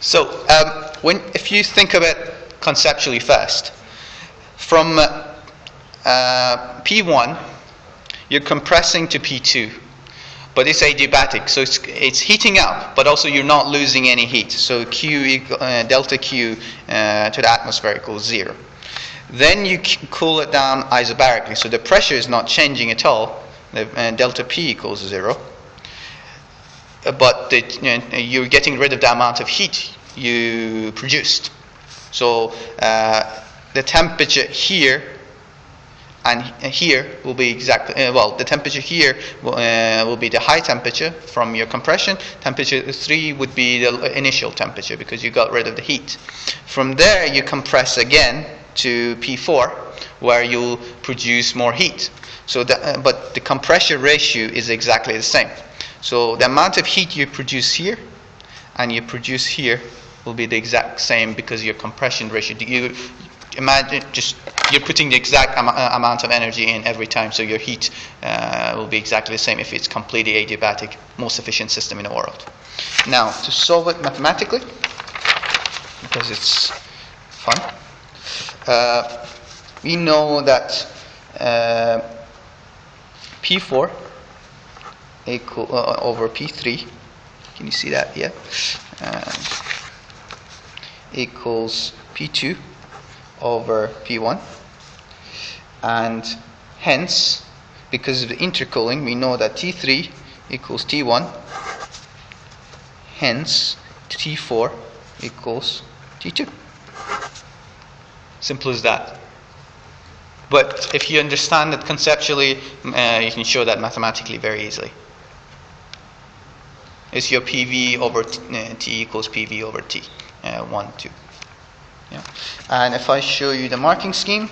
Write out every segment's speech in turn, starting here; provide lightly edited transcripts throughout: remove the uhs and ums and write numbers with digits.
So if you think of it conceptually first, from P1 you're compressing to P2, but it's adiabatic, so it's heating up, but also you're not losing any heat. So delta Q to the atmosphere equals 0. Then you cool it down isobarically, so the pressure is not changing at all. Delta P equals 0. But you're getting rid of the amount of heat you produced. So the temperature here and here will be exactly, the temperature here will be the high temperature from your compression. Temperature 3 would be the initial temperature because you got rid of the heat. From there you compress again to P4 where you'll produce more heat. So but the compression ratio is exactly the same. So the amount of heat you produce here and you produce here will be the exact same because your compression ratio. You imagine you're putting the exact amount of energy in every time, so your heat will be exactly the same if it's completely adiabatic, most efficient system in the world. Now to solve it mathematically, because it's fun, we know that P4 over P3, can you see that? Yeah, equals P2 over P1, and hence because of the intercooling we know that T3 equals T1, hence T4 equals T2. Simple as that. But if you understand it conceptually, you can show that mathematically very easily. It's your PV over T equals PV over T, 1, 2. Yeah. And if I show you the marking scheme,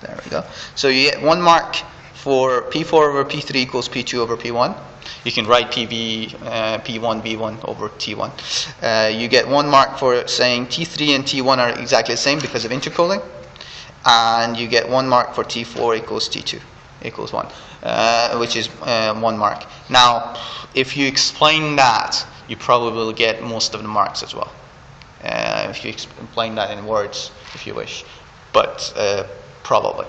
there we go. So you get 1 mark for P4 over P3 equals P2 over P1. You can write PV, P1, B1 over T1. You get 1 mark for saying T3 and T1 are exactly the same because of intercooling. And you get 1 mark for T4 equals T2 equals 1, which is 1 mark. Now, if you explain that, you probably will get most of the marks as well. If you explain that in words, if you wish. But probably.